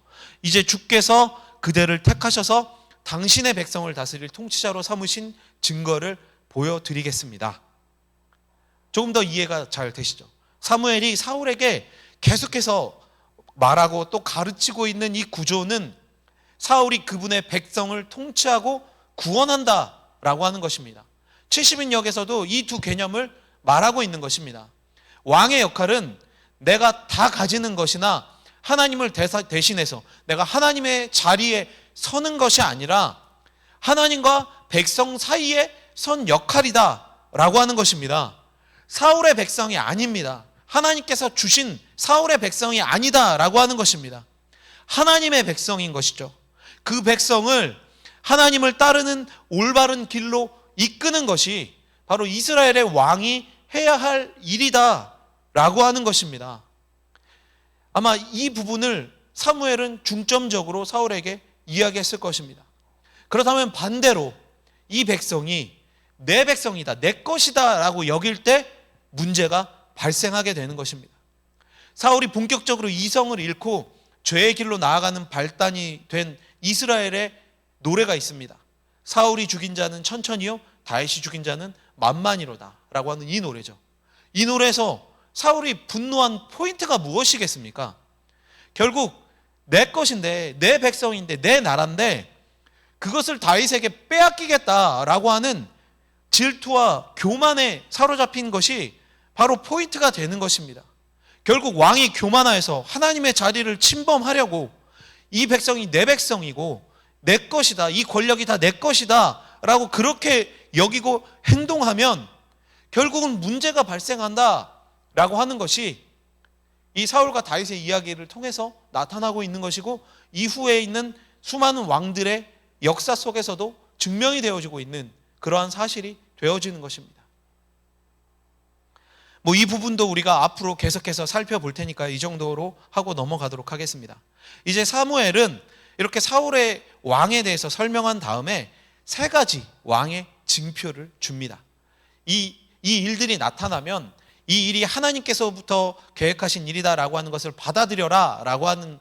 이제 주께서 그대를 택하셔서 당신의 백성을 다스릴 통치자로 삼으신 증거를 보여드리겠습니다. 조금 더 이해가 잘 되시죠? 사무엘이 사울에게 계속해서 말하고 또 가르치고 있는 이 구조는 사울이 그분의 백성을 통치하고 구원한다라고 하는 것입니다. 70인역에서도 이 두 개념을 말하고 있는 것입니다. 왕의 역할은 내가 다 가지는 것이나 하나님을 대신해서 내가 하나님의 자리에 서는 것이 아니라 하나님과 백성 사이에 선 역할이다 라고 하는 것입니다. 사울의 백성이 아닙니다. 하나님께서 주신 사울의 백성이 아니다 라고 하는 것입니다. 하나님의 백성인 것이죠. 그 백성을 하나님을 따르는 올바른 길로 이끄는 것이 바로 이스라엘의 왕이 해야 할 일이다 라고 하는 것입니다. 아마 이 부분을 사무엘은 중점적으로 사울에게 이야기했을 것입니다. 그렇다면 반대로 이 백성이 내 백성이다, 내 것이다 라고 여길 때 문제가 발생하게 되는 것입니다. 사울이 본격적으로 이성을 잃고 죄의 길로 나아가는 발단이 된 이스라엘의 노래가 있습니다. 사울이 죽인 자는 천천히요, 다윗이 죽인 자는 만만이로다 라고 하는 이 노래죠. 이 노래에서 사울이 분노한 포인트가 무엇이겠습니까? 결국 내 것인데, 내 백성인데, 내 나라인데 그것을 다윗에게 빼앗기겠다라고 하는 질투와 교만에 사로잡힌 것이 바로 포인트가 되는 것입니다. 결국 왕이 교만하여서 하나님의 자리를 침범하려고 이 백성이 내 백성이고 내 것이다, 이 권력이 다 내 것이다 라고 그렇게 여기고 행동하면 결국은 문제가 발생한다 라고 하는 것이 이 사울과 다윗의 이야기를 통해서 나타나고 있는 것이고 이후에 있는 수많은 왕들의 역사 속에서도 증명이 되어지고 있는 그러한 사실이 되어지는 것입니다. 이 부분도 우리가 앞으로 계속해서 살펴볼 테니까 이 정도로 하고 넘어가도록 하겠습니다. 이제 사무엘은 이렇게 사울의 왕에 대해서 설명한 다음에 세 가지 왕의 징표를 줍니다. 이 일들이 나타나면 이 일이 하나님께서부터 계획하신 일이다라고 하는 것을 받아들여라 라고 하는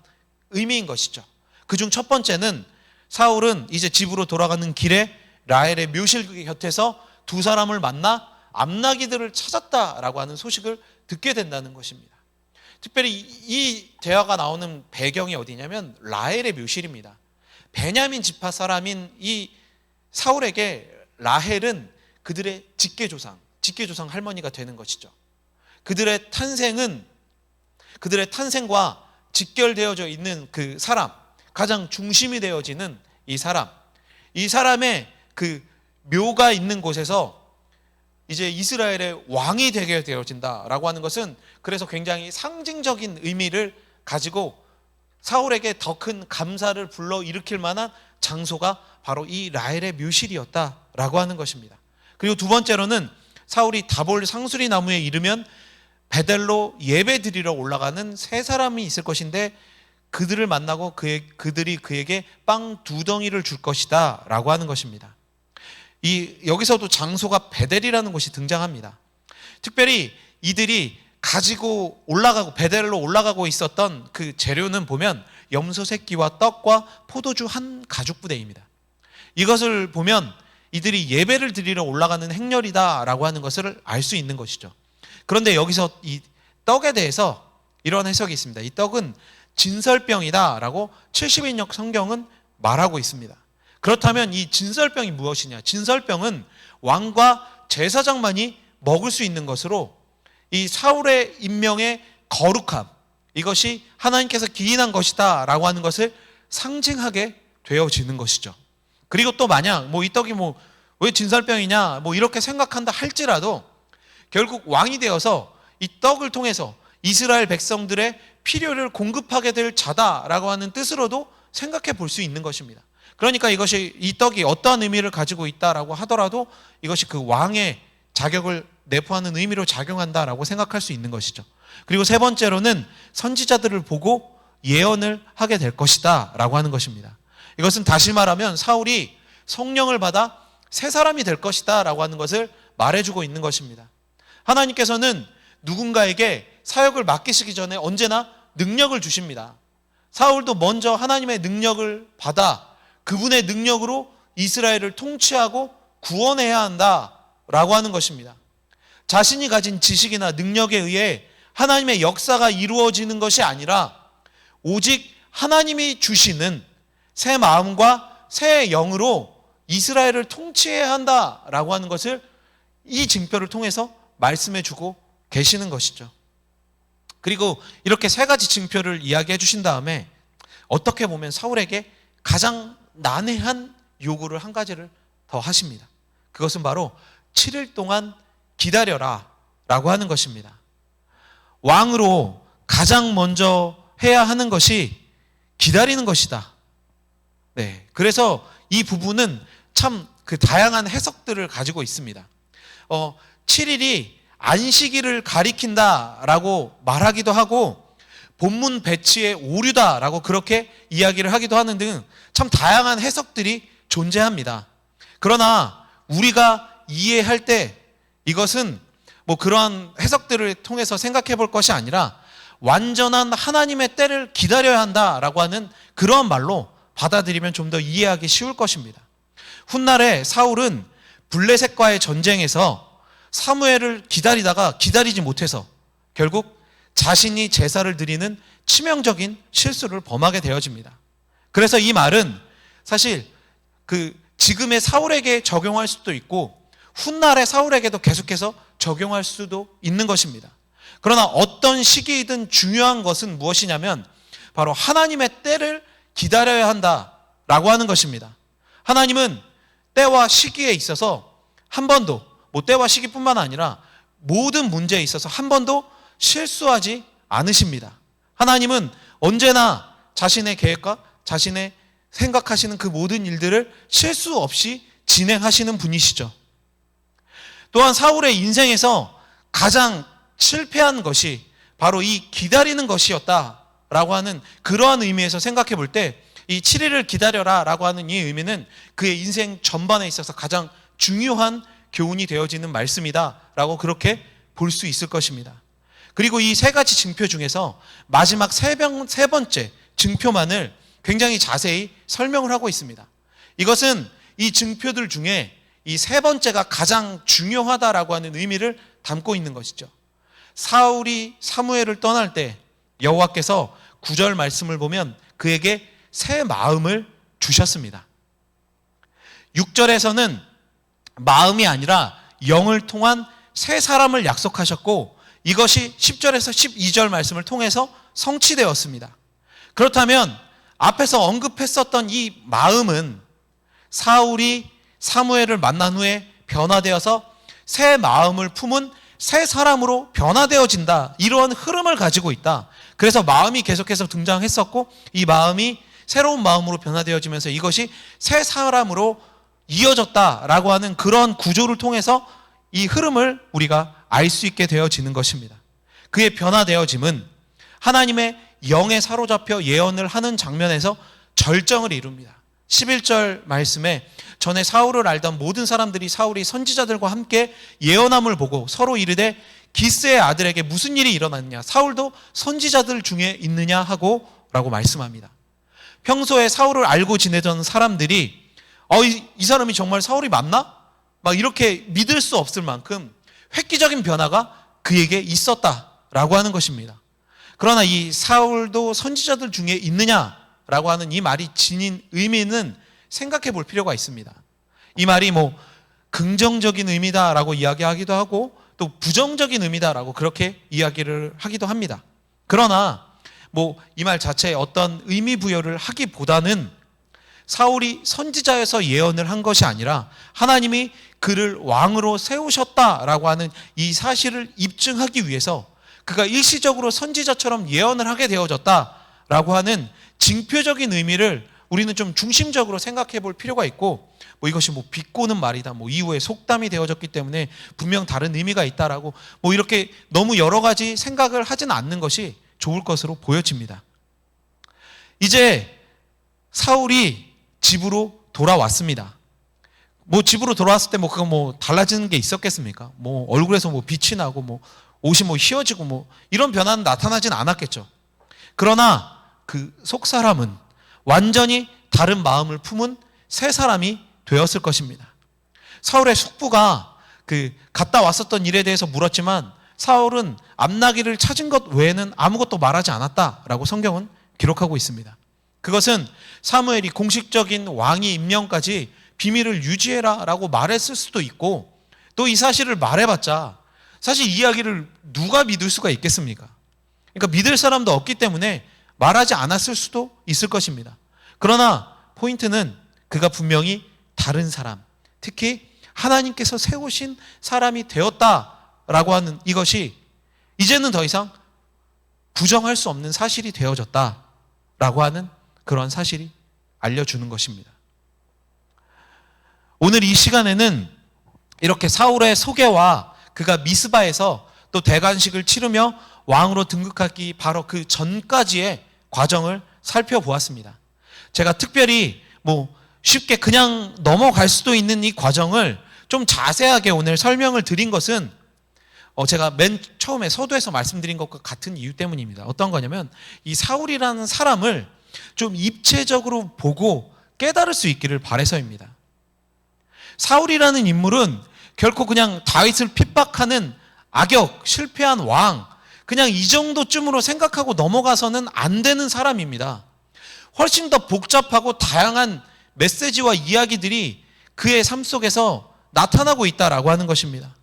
의미인 것이죠. 그중 첫 번째는 사울은 이제 집으로 돌아가는 길에 라헬의 묘실 곁에서 두 사람을 만나 암나기들을 찾았다라고 하는 소식을 듣게 된다는 것입니다. 특별히 이 대화가 나오는 배경이 어디냐면 라헬의 묘실입니다. 베냐민 지파 사람인 이 사울에게 라헬은 그들의 직계조상 할머니가 되는 것이죠. 그들의 탄생과 직결되어져 있는 그 사람, 가장 중심이 되어지는 이 사람의 그 묘가 있는 곳에서 이제 이스라엘의 왕이 되게 되어진다라고 하는 것은 그래서 굉장히 상징적인 의미를 가지고 사울에게 더 큰 감사를 불러일으킬 만한 장소가 바로 이 라헬의 묘실이었다라고 하는 것입니다. 그리고 두 번째로는 사울이 다볼 상수리 나무에 이르면 베델로 예배 드리러 올라가는 세 사람이 있을 것인데 그들을 만나고 그들이 그에게 빵 2덩이를 줄 것이다 라고 하는 것입니다. 여기서도 장소가 베델이라는 곳이 등장합니다. 특별히 이들이 가지고 올라가고 베델로 올라가고 있었던 그 재료는 보면 염소 새끼와 떡과 포도주 한 가죽 부대입니다. 이것을 보면 이들이 예배를 드리러 올라가는 행렬이다라고 하는 것을 알 수 있는 것이죠. 그런데 여기서 이 떡에 대해서 이런 해석이 있습니다. 이 떡은 진설병이다라고 70인역 성경은 말하고 있습니다. 그렇다면 이 진설병이 무엇이냐? 진설병은 왕과 제사장만이 먹을 수 있는 것으로 이 사울의 인명의 거룩함, 이것이 하나님께서 기인한 것이다 라고 하는 것을 상징하게 되어지는 것이죠. 그리고 또 만약 이 떡이 왜 진설병이냐 이렇게 생각한다 할지라도 결국 왕이 되어서 이 떡을 통해서 이스라엘 백성들의 필요를 공급하게 될 자다라고 하는 뜻으로도 생각해 볼 수 있는 것입니다. 그러니까 이 떡이 어떠한 의미를 가지고 있다라고 하더라도 이것이 그 왕의 자격을 내포하는 의미로 작용한다라고 생각할 수 있는 것이죠. 그리고 세 번째로는 선지자들을 보고 예언을 하게 될 것이다 라고 하는 것입니다. 이것은 다시 말하면 사울이 성령을 받아 새 사람이 될 것이다 라고 하는 것을 말해주고 있는 것입니다. 하나님께서는 누군가에게 사역을 맡기시기 전에 언제나 능력을 주십니다. 사울도 먼저 하나님의 능력을 받아 그분의 능력으로 이스라엘을 통치하고 구원해야 한다라고 하는 것입니다. 자신이 가진 지식이나 능력에 의해 하나님의 역사가 이루어지는 것이 아니라 오직 하나님이 주시는 새 마음과 새 영으로 이스라엘을 통치해야 한다라고 하는 것을 이 징표를 통해서 말씀해 주고 계시는 것이죠. 그리고 이렇게 세 가지 징표를 이야기해 주신 다음에 어떻게 보면 사울에게 가장 난해한 요구를 한 가지를 더 하십니다. 그것은 바로 7일 동안 기다려라 라고 하는 것입니다. 왕으로 가장 먼저 해야 하는 것이 기다리는 것이다. 네, 그래서 이 부분은 참 그 다양한 해석들을 가지고 있습니다. 7일이 안식일을 가리킨다라고 말하기도 하고 본문 배치의 오류다라고 그렇게 이야기를 하기도 하는 등 참 다양한 해석들이 존재합니다. 그러나 우리가 이해할 때 이것은 그러한 해석들을 통해서 생각해 볼 것이 아니라 완전한 하나님의 때를 기다려야 한다라고 하는 그러한 말로 받아들이면 좀 더 이해하기 쉬울 것입니다. 훗날에 사울은 블레셋과의 전쟁에서 사무엘을 기다리다가 기다리지 못해서 결국 자신이 제사를 드리는 치명적인 실수를 범하게 되어집니다. 그래서 이 말은 사실 지금의 사울에게 적용할 수도 있고 훗날의 사울에게도 계속해서 적용할 수도 있는 것입니다. 그러나 어떤 시기이든 중요한 것은 무엇이냐면 바로 하나님의 때를 기다려야 한다라고 하는 것입니다. 하나님은 때와 시기에 있어서 한 번도 때와 시기뿐만 아니라 모든 문제에 있어서 한 번도 실수하지 않으십니다. 하나님은 언제나 자신의 계획과 자신의 생각하시는 그 모든 일들을 실수 없이 진행하시는 분이시죠. 또한 사울의 인생에서 가장 실패한 것이 바로 이 기다리는 것이었다라고 하는 그러한 의미에서 생각해 볼 때 이 7일을 기다려라 라고 하는 이 의미는 그의 인생 전반에 있어서 가장 중요한 교훈이 되어지는 말씀이다 라고 그렇게 볼 수 있을 것입니다. 그리고 이 세 가지 징표 중에서 마지막 세 번째 징표만을 굉장히 자세히 설명을 하고 있습니다. 이것은 이 징표들 중에 이 세 번째가 가장 중요하다라고 하는 의미를 담고 있는 것이죠. 사울이 사무엘을 떠날 때 여호와께서 9절 말씀을 보면 그에게 새 마음을 주셨습니다. 6절에서는 마음이 아니라 영을 통한 새 사람을 약속하셨고 이것이 10절에서 12절 말씀을 통해서 성취되었습니다. 그렇다면 앞에서 언급했었던 이 마음은 사울이 사무엘을 만난 후에 변화되어서 새 마음을 품은 새 사람으로 변화되어진다. 이러한 흐름을 가지고 있다. 그래서 마음이 계속해서 등장했었고 이 마음이 새로운 마음으로 변화되어지면서 이것이 새 사람으로 이어졌다라고 하는 그런 구조를 통해서 이 흐름을 우리가 알 수 있게 되어지는 것입니다. 그의 변화되어짐은 하나님의 영에 사로잡혀 예언을 하는 장면에서 절정을 이룹니다. 11절 말씀에 전에 사울을 알던 모든 사람들이 사울이 선지자들과 함께 예언함을 보고 서로 이르되 기스의 아들에게 무슨 일이 일어났냐 사울도 선지자들 중에 있느냐 하고 라고 말씀합니다. 평소에 사울을 알고 지내던 사람들이 이 사람이 정말 사울이 맞나? 막 이렇게 믿을 수 없을 만큼 획기적인 변화가 그에게 있었다라고 하는 것입니다. 그러나 이 사울도 선지자들 중에 있느냐라고 하는 이 말이 지닌 의미는 생각해 볼 필요가 있습니다. 이 말이 뭐 긍정적인 의미다라고 이야기하기도 하고 또 부정적인 의미다라고 그렇게 이야기를 하기도 합니다. 그러나 뭐 이 말 자체에 어떤 의미 부여를 하기보다는 사울이 선지자여서 예언을 한 것이 아니라 하나님이 그를 왕으로 세우셨다라고 하는 이 사실을 입증하기 위해서 그가 일시적으로 선지자처럼 예언을 하게 되어졌다라고 하는 징표적인 의미를 우리는 좀 중심적으로 생각해 볼 필요가 있고, 뭐 이것이 뭐 비꼬는 말이다, 뭐 이후에 속담이 되어졌기 때문에 분명 다른 의미가 있다라고 뭐 이렇게 너무 여러 가지 생각을 하지는 않는 것이 좋을 것으로 보여집니다. 이제 사울이 집으로 돌아왔습니다. 뭐 집으로 돌아왔을 때 뭐 그거 뭐 달라지는 게 있었겠습니까? 뭐 얼굴에서 뭐 빛이 나고 뭐 옷이 뭐 휘어지고 뭐 이런 변화는 나타나진 않았겠죠. 그러나 그 속 사람은 완전히 다른 마음을 품은 새 사람이 되었을 것입니다. 사울의 숙부가 그 갔다 왔었던 일에 대해서 물었지만 사울은 암나기를 찾은 것 외에는 아무것도 말하지 않았다라고 성경은 기록하고 있습니다. 그것은 사무엘이 공식적인 왕위 임명까지 비밀을 유지해라라고 말했을 수도 있고, 또 이 사실을 말해봤자 사실 이 이야기를 누가 믿을 수가 있겠습니까? 그러니까 믿을 사람도 없기 때문에 말하지 않았을 수도 있을 것입니다. 그러나 포인트는 그가 분명히 다른 사람, 특히 하나님께서 세우신 사람이 되었다라고 하는 이것이 이제는 더 이상 부정할 수 없는 사실이 되어졌다라고 하는 그런 사실이 알려주는 것입니다. 오늘 이 시간에는 이렇게 사울의 소개와 그가 미스바에서 또 대관식을 치르며 왕으로 등극하기 바로 그 전까지의 과정을 살펴보았습니다. 제가 특별히 뭐 쉽게 그냥 넘어갈 수도 있는 이 과정을 좀 자세하게 오늘 설명을 드린 것은 제가 맨 처음에 서두에서 말씀드린 것과 같은 이유 때문입니다. 어떤 거냐면 이 사울이라는 사람을 좀 입체적으로 보고 깨달을 수 있기를 바라서입니다. 사울이라는 인물은 결코 그냥 다윗을 핍박하는 악역, 실패한 왕, 그냥 이 정도쯤으로 생각하고 넘어가서는 안 되는 사람입니다. 훨씬 더 복잡하고 다양한 메시지와 이야기들이 그의 삶 속에서 나타나고 있다라고 하는 것입니다.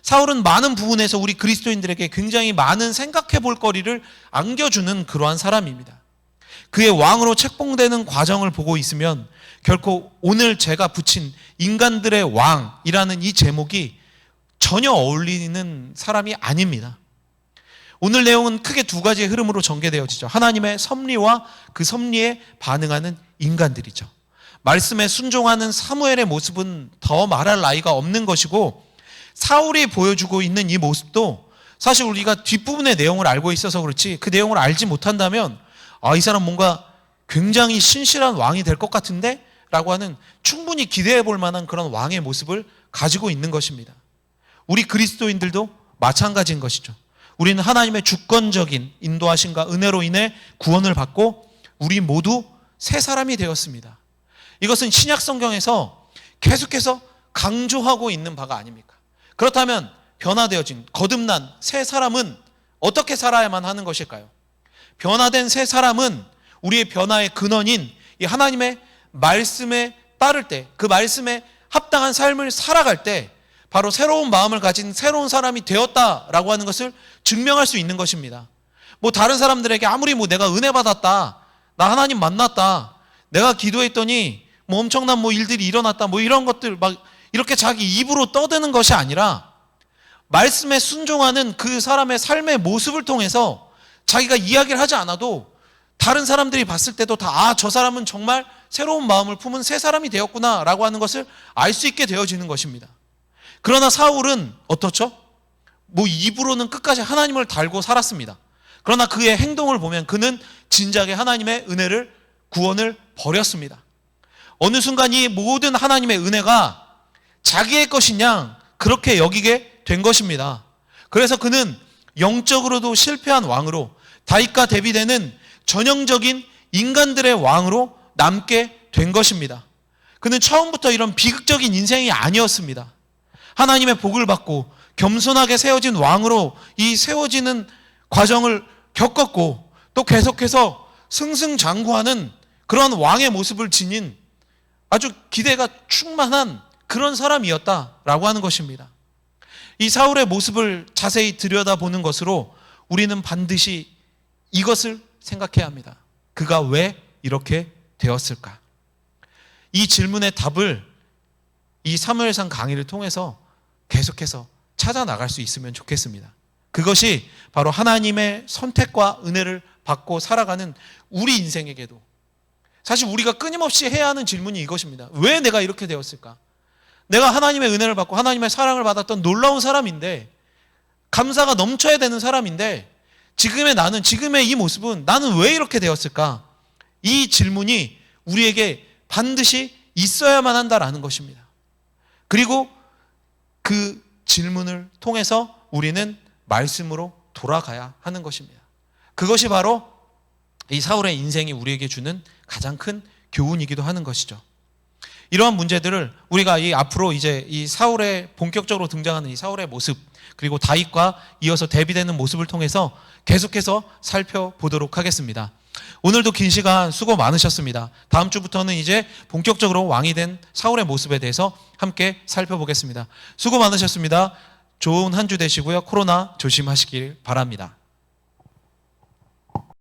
사울은 많은 부분에서 우리 그리스도인들에게 굉장히 많은 생각해 볼 거리를 안겨주는 그러한 사람입니다. 그의 왕으로 책봉되는 과정을 보고 있으면 결코 오늘 제가 붙인 인간들의 왕이라는 이 제목이 전혀 어울리는 사람이 아닙니다. 오늘 내용은 크게 두 가지의 흐름으로 전개되어지죠. 하나님의 섭리와 그 섭리에 반응하는 인간들이죠. 말씀에 순종하는 사무엘의 모습은 더 말할 나위가 없는 것이고, 사울이 보여주고 있는 이 모습도 사실 우리가 뒷부분의 내용을 알고 있어서 그렇지 그 내용을 알지 못한다면 이 사람 뭔가 굉장히 신실한 왕이 될 것 같은데? 라고 하는 충분히 기대해 볼 만한 그런 왕의 모습을 가지고 있는 것입니다. 우리 그리스도인들도 마찬가지인 것이죠. 우리는 하나님의 주권적인 인도하심과 은혜로 인해 구원을 받고 우리 모두 새 사람이 되었습니다. 이것은 신약 성경에서 계속해서 강조하고 있는 바가 아닙니까? 그렇다면 변화되어진 거듭난 새 사람은 어떻게 살아야만 하는 것일까요? 변화된 새 사람은 우리의 변화의 근원인 이 하나님의 말씀에 따를 때, 그 말씀에 합당한 삶을 살아갈 때 바로 새로운 마음을 가진 새로운 사람이 되었다라고 하는 것을 증명할 수 있는 것입니다. 뭐 다른 사람들에게 아무리 뭐 내가 은혜 받았다, 나 하나님 만났다, 내가 기도했더니 뭐 엄청난 뭐 일들이 일어났다, 뭐 이런 것들 막 이렇게 자기 입으로 떠드는 것이 아니라 말씀에 순종하는 그 사람의 삶의 모습을 통해서 자기가 이야기를 하지 않아도 다른 사람들이 봤을 때도 다 저 사람은 정말 새로운 마음을 품은 새 사람이 되었구나 라고 하는 것을 알 수 있게 되어지는 것입니다. 그러나 사울은 어떻죠? 뭐 입으로는 끝까지 하나님을 달고 살았습니다. 그러나 그의 행동을 보면 그는 진작에 하나님의 은혜를, 구원을 버렸습니다. 어느 순간 이 모든 하나님의 은혜가 자기의 것인 양 그렇게 여기게 된 것입니다. 그래서 그는 영적으로도 실패한 왕으로 다윗과 대비되는 전형적인 인간들의 왕으로 남게 된 것입니다. 그는 처음부터 이런 비극적인 인생이 아니었습니다. 하나님의 복을 받고 겸손하게 세워진 왕으로 이 세워지는 과정을 겪었고 또 계속해서 승승장구하는 그런 왕의 모습을 지닌 아주 기대가 충만한 그런 사람이었다라고 하는 것입니다. 이 사울의 모습을 자세히 들여다보는 것으로 우리는 반드시 이것을 생각해야 합니다. 그가 왜 이렇게 되었을까? 이 질문의 답을 이 사무엘상 강의를 통해서 계속해서 찾아 나갈 수 있으면 좋겠습니다. 그것이 바로 하나님의 선택과 은혜를 받고 살아가는 우리 인생에게도, 사실 우리가 끊임없이 해야 하는 질문이 이것입니다. 왜 내가 이렇게 되었을까? 내가 하나님의 은혜를 받고 하나님의 사랑을 받았던 놀라운 사람인데, 감사가 넘쳐야 되는 사람인데, 지금의 나는, 지금의 이 모습은 나는 왜 이렇게 되었을까? 이 질문이 우리에게 반드시 있어야만 한다라는 것입니다. 그리고 그 질문을 통해서 우리는 말씀으로 돌아가야 하는 것입니다. 그것이 바로 이 사울의 인생이 우리에게 주는 가장 큰 교훈이기도 하는 것이죠. 이러한 문제들을 우리가 이 앞으로 이제 이 사울의 본격적으로 등장하는 이 사울의 모습, 그리고 다윗과 이어서 대비되는 모습을 통해서 계속해서 살펴보도록 하겠습니다. 오늘도 긴 시간 수고 많으셨습니다. 다음 주부터는 이제 본격적으로 왕이 된 사울의 모습에 대해서 함께 살펴보겠습니다. 수고 많으셨습니다. 좋은 한 주 되시고요. 코로나 조심하시길 바랍니다.